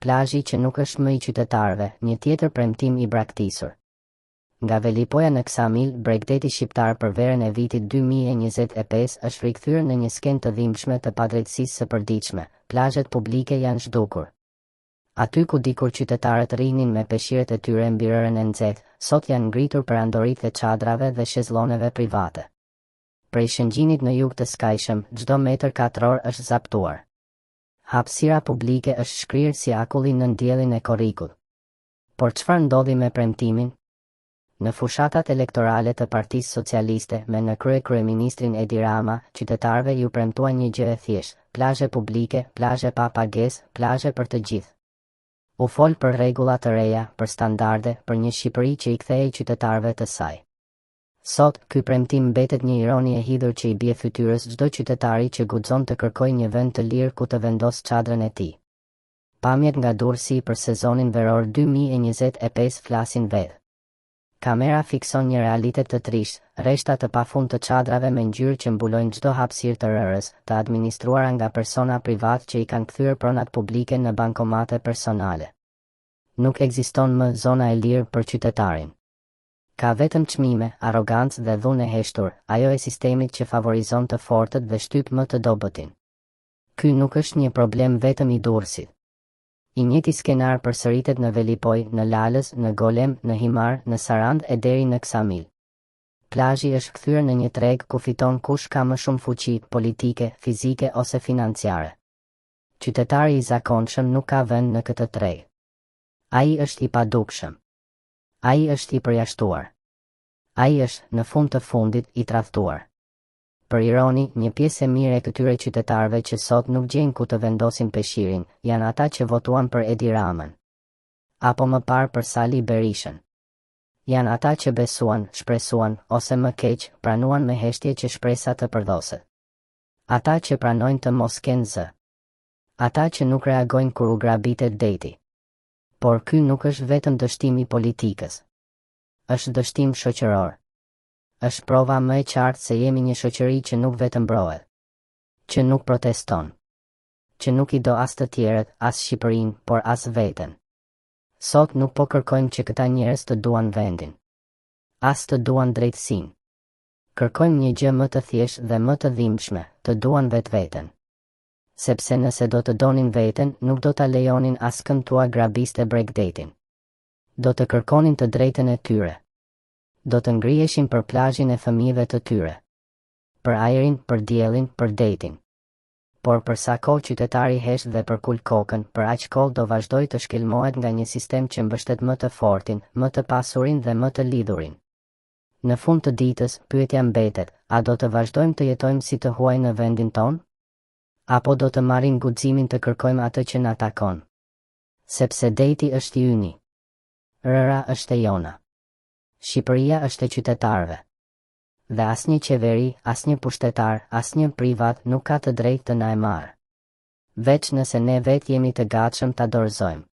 plazhi që nuk është më i qytetarëve, një tjetër premtim i braktisur. Nga velipoja në Ksamil, bregdeti shqiptar për verën e vitit 2025 është rikthyer në një skenë të dhimbshme të padrejtësisë së përditshme. Plazhet publike janë zhdukur. Aty ku dikur qytetarët rrinin me peshqiret e tyre mbi rërën e nxehtë, sot janë ngritur perandorit e çadrave dhe shezlloneve private. Prej shëngjinit në jug të skajshëm, çdo metër katror është zaptuar. Hapësira publike është shkrirë si akulli në ndjellin e korrikut. Por çfarë ndodhi me premtimin? Në fushatat elektorale të Partisë Socialiste me në kryeministrin Edi Rama, qytetarëve ju premtuan një gjë e thjeshtë: plazhe publike, plazhe pa pagesë, plazhe për të gjithë. U fol për rregulla të reja, për standarde, për një Shqipëri që i kthehej qytetarëve të saj. Sot, ky premtim mbetet një ironi e hidhur që i bie fytyrës çdo qytetari që guxon të kërkojë një vend të lirë ku të vendos çadrën e tij. Pamjet nga Durrësi për sezonin veror 2025 flasin vetë. Kamera fikson një realitet të trisht, rreshta të pafund të çadrave me ngjyrë që mbulojnë çdo hapësirë të rërës, të administruara nga persona privat që i kanë kthyer pronat publike në bankomate personale. Nuk ekziston më zona e lirë për qytetarin. Ka vetëm çmime, arrogancë dhe dhunë e heshtur, ajo e sistemit që favorizon të fortët dhe shtyp më të dobëtin. Ky nuk është një problem vetëm i Durrësit. I njëjti skenar përsëritet në Velipoj, në Lalës, në Golem, në Himar, në Sarand e deri në Ksamil. Plazhi është kthyer në një treg ku fiton kush ka më shumë fuqi politike, fizike ose financiare. Qytetari i zakonshëm nuk ka vend në këtë treg. Ai është i padukshëm. Ai është i përjashtuar. Ai është, në fund të fundit, i tradhtuar. Për ironi, një pjesë e mirë e këtyre qytetarëve që sot nuk gjejnë ku të vendosin peshqirin, janë ata që votuan për Edi Ramën. Apo më parë për Sali Berishën. Janë ata që besuan, shpresuan, ose më keq, pranuan me heshtje që shpresa të përdoset. Ata që pranojnë të mos kenë zë. Ata që nuk reagojnë kur u grabitet deti. Por ky nuk është vetëm dështim i politikës. Është dështim shoqëror. Është prova më e qartë se jemi një shoqëri që nuk vetëm mbrohet, që nuk proteston, që nuk i do as të tjerët, as Shqipërinë, por as veten. Sot nuk po kërkojmë që këta njerëz të duan vendin, as të duan drejtësinë. Kërkojmë një gjë më të thjeshtë dhe më të dhimbshme, të duan vetveten. Sepse nëse do të donin veten, nuk do ta lejonin askënd tua grabiste bregdetin. Do të kërkonin të drejtën e tyre. Do të ngriheshin për plazhin e fëmijëve të tyre. Për ajrin, për diellin, për detin. Por për sa kohë qytetari hesht dhe përkul kokën, për aq kohë do vazhdoj të shkelmohet nga një sistem që mbështet më të fortin, më të pasurin dhe më të lidhurin. Në fund të ditës, pyetja mbetet, a do të vazhdojmë të jetojmë si të huaj në vendin tonë? Apo do të marrim guximin të kërkojmë atë që na takon? Sepse deti është i yni. Rëra është e jona. Shqipëria është e qytetarëve. Dhe asnjë qeveri, asnjë pushtetar, asnjë privat nuk ka të drejtë të na e marrë. Veç nëse ne vetë jemi të gatshëm ta dorëzojmë.